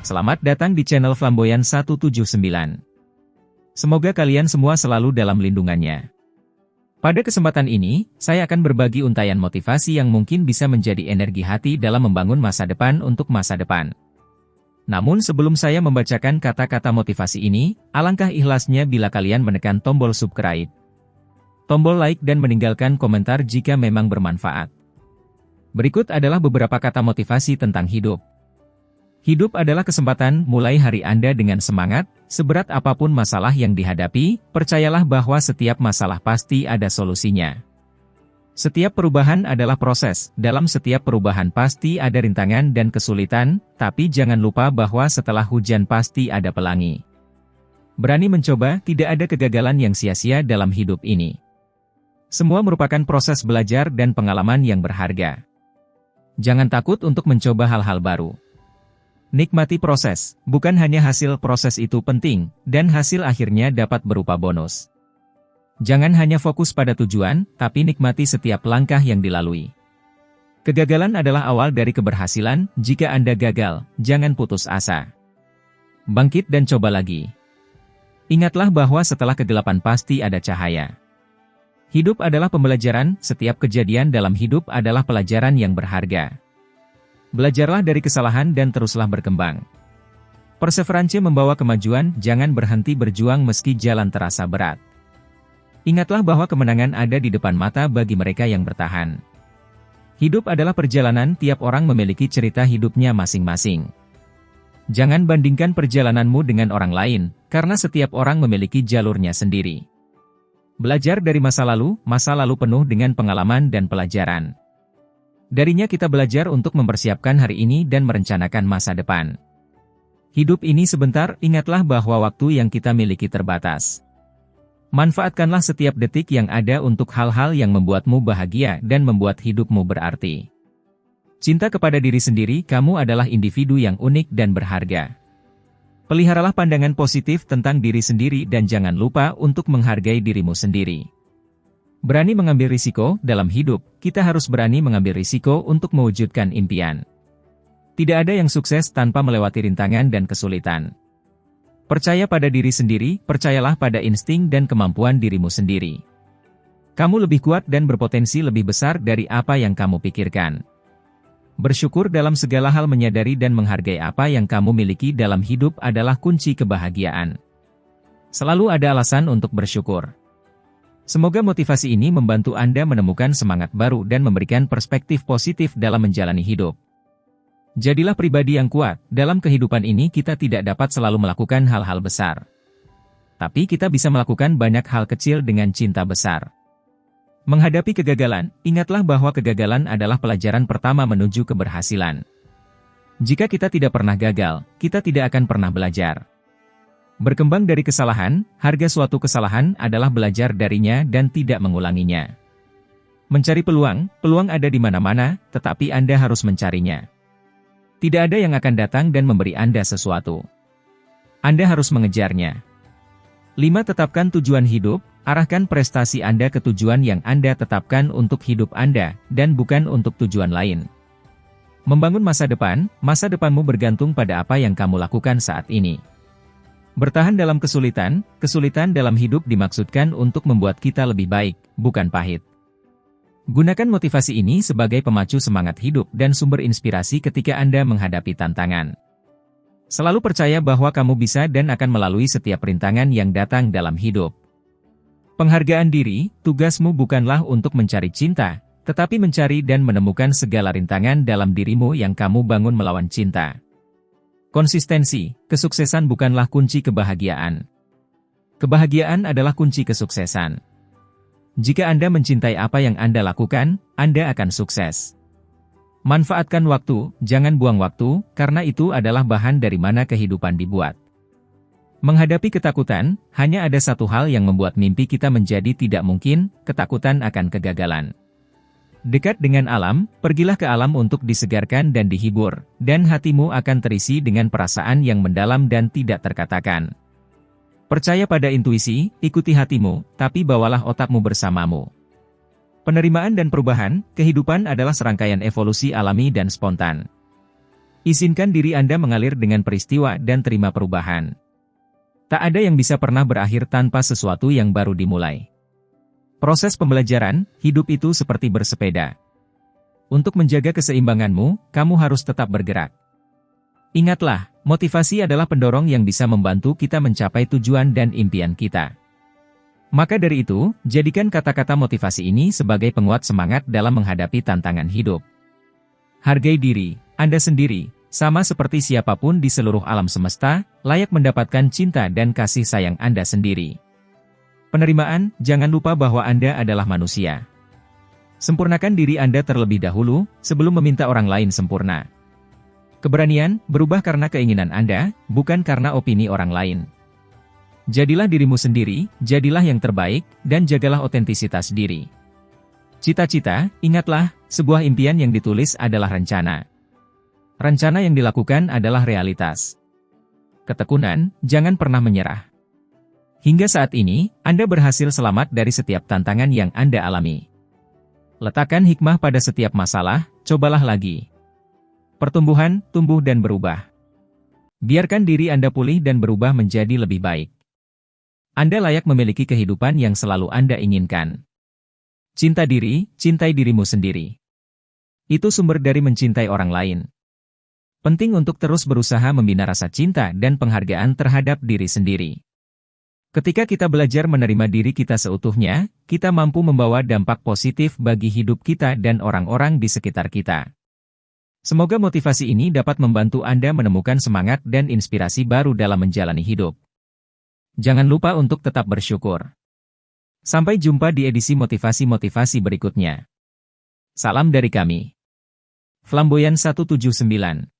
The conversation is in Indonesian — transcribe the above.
Selamat datang di channel Flamboyan 179. Semoga kalian semua selalu dalam lindungannya. Pada kesempatan ini, saya akan berbagi untayan motivasi yang mungkin bisa menjadi energi hati dalam membangun masa depan untuk masa depan. Namun sebelum saya membacakan kata-kata motivasi ini, alangkah ikhlasnya bila kalian menekan tombol subscribe, tombol like dan meninggalkan komentar jika memang bermanfaat. Berikut adalah beberapa kata motivasi tentang hidup. Hidup adalah kesempatan mulai hari Anda dengan semangat, seberat apapun masalah yang dihadapi, percayalah bahwa setiap masalah pasti ada solusinya. Setiap perubahan adalah proses, dalam setiap perubahan pasti ada rintangan dan kesulitan, tapi jangan lupa bahwa setelah hujan pasti ada pelangi. Berani mencoba, tidak ada kegagalan yang sia-sia dalam hidup ini. Semua merupakan proses belajar dan pengalaman yang berharga. Jangan takut untuk mencoba hal-hal baru. Nikmati proses, bukan hanya hasil proses itu penting, dan hasil akhirnya dapat berupa bonus. Jangan hanya fokus pada tujuan, tapi nikmati setiap langkah yang dilalui. Kegagalan adalah awal dari keberhasilan. Jika Anda gagal, jangan putus asa. Bangkit dan coba lagi. Ingatlah bahwa setelah kegelapan pasti ada cahaya. Hidup adalah pembelajaran, setiap kejadian dalam hidup adalah pelajaran yang berharga. Belajarlah dari kesalahan dan teruslah berkembang. Perseverance membawa kemajuan, jangan berhenti berjuang meski jalan terasa berat. Ingatlah bahwa kemenangan ada di depan mata bagi mereka yang bertahan. Hidup adalah perjalanan, tiap orang memiliki cerita hidupnya masing-masing. Jangan bandingkan perjalananmu dengan orang lain, karena setiap orang memiliki jalurnya sendiri. Belajar dari masa lalu penuh dengan pengalaman dan pelajaran. Darinya kita belajar untuk mempersiapkan hari ini dan merencanakan masa depan. Hidup ini sebentar, ingatlah bahwa waktu yang kita miliki terbatas. Manfaatkanlah setiap detik yang ada untuk hal-hal yang membuatmu bahagia dan membuat hidupmu berarti. Cinta kepada diri sendiri, kamu adalah individu yang unik dan berharga. Peliharalah pandangan positif tentang diri sendiri dan jangan lupa untuk menghargai dirimu sendiri. Berani mengambil risiko, dalam hidup, kita harus berani mengambil risiko untuk mewujudkan impian. Tidak ada yang sukses tanpa melewati rintangan dan kesulitan. Percaya pada diri sendiri, percayalah pada insting dan kemampuan dirimu sendiri. Kamu lebih kuat dan berpotensi lebih besar dari apa yang kamu pikirkan. Bersyukur dalam segala hal, menyadari dan menghargai apa yang kamu miliki dalam hidup adalah kunci kebahagiaan. Selalu ada alasan untuk bersyukur. Semoga motivasi ini membantu Anda menemukan semangat baru dan memberikan perspektif positif dalam menjalani hidup. Jadilah pribadi yang kuat. Dalam kehidupan ini kita tidak dapat selalu melakukan hal-hal besar. Tapi kita bisa melakukan banyak hal kecil dengan cinta besar. Menghadapi kegagalan, ingatlah bahwa kegagalan adalah pelajaran pertama menuju keberhasilan. Jika kita tidak pernah gagal, kita tidak akan pernah belajar. Berkembang dari kesalahan, harga suatu kesalahan adalah belajar darinya dan tidak mengulanginya. Mencari peluang ada di mana-mana, tetapi Anda harus mencarinya. Tidak ada yang akan datang dan memberi Anda sesuatu. Anda harus mengejarnya. 5. Tetapkan tujuan hidup, arahkan prestasi Anda ke tujuan yang Anda tetapkan untuk hidup Anda, dan bukan untuk tujuan lain. Membangun masa depanmu bergantung pada apa yang kamu lakukan saat ini. Bertahan dalam kesulitan dalam hidup dimaksudkan untuk membuat kita lebih baik, bukan pahit. Gunakan motivasi ini sebagai pemacu semangat hidup dan sumber inspirasi ketika Anda menghadapi tantangan. Selalu percaya bahwa kamu bisa dan akan melalui setiap rintangan yang datang dalam hidup. Penghargaan diri, tugasmu bukanlah untuk mencari cinta, tetapi mencari dan menemukan segala rintangan dalam dirimu yang kamu bangun melawan cinta. Konsistensi, kesuksesan bukanlah kunci kebahagiaan. Kebahagiaan adalah kunci kesuksesan. Jika Anda mencintai apa yang Anda lakukan, Anda akan sukses. Manfaatkan waktu, jangan buang waktu, karena itu adalah bahan dari mana kehidupan dibuat. Menghadapi ketakutan, hanya ada satu hal yang membuat mimpi kita menjadi tidak mungkin, ketakutan akan kegagalan. Dekat dengan alam, pergilah ke alam untuk disegarkan dan dihibur, dan hatimu akan terisi dengan perasaan yang mendalam dan tidak terkatakan. Percaya pada intuisi, ikuti hatimu, tapi bawalah otakmu bersamamu. Penerimaan dan perubahan, kehidupan adalah serangkaian evolusi alami dan spontan. Izinkan diri Anda mengalir dengan peristiwa dan terima perubahan. Tak ada yang bisa pernah berakhir tanpa sesuatu yang baru dimulai. Proses pembelajaran, hidup itu seperti bersepeda. Untuk menjaga keseimbanganmu, kamu harus tetap bergerak. Ingatlah, motivasi adalah pendorong yang bisa membantu kita mencapai tujuan dan impian kita. Maka dari itu, jadikan kata-kata motivasi ini sebagai penguat semangat dalam menghadapi tantangan hidup. Hargai diri Anda sendiri, sama seperti siapapun di seluruh alam semesta, layak mendapatkan cinta dan kasih sayang Anda sendiri. Penerimaan, jangan lupa bahwa Anda adalah manusia. Sempurnakan diri Anda terlebih dahulu, sebelum meminta orang lain sempurna. Keberanian, berubah karena keinginan Anda, bukan karena opini orang lain. Jadilah dirimu sendiri, jadilah yang terbaik, dan jagalah otentisitas diri. Cita-cita, ingatlah, sebuah impian yang ditulis adalah rencana. Rencana yang dilakukan adalah realitas. Ketekunan, jangan pernah menyerah. Hingga saat ini, Anda berhasil selamat dari setiap tantangan yang Anda alami. Letakkan hikmah pada setiap masalah, cobalah lagi. Pertumbuhan, tumbuh dan berubah. Biarkan diri Anda pulih dan berubah menjadi lebih baik. Anda layak memiliki kehidupan yang selalu Anda inginkan. Cinta diri, cintai dirimu sendiri. Itu sumber dari mencintai orang lain. Penting untuk terus berusaha membina rasa cinta dan penghargaan terhadap diri sendiri. Ketika kita belajar menerima diri kita seutuhnya, kita mampu membawa dampak positif bagi hidup kita dan orang-orang di sekitar kita. Semoga motivasi ini dapat membantu Anda menemukan semangat dan inspirasi baru dalam menjalani hidup. Jangan lupa untuk tetap bersyukur. Sampai jumpa di edisi motivasi-motivasi berikutnya. Salam dari kami. Flamboyan 179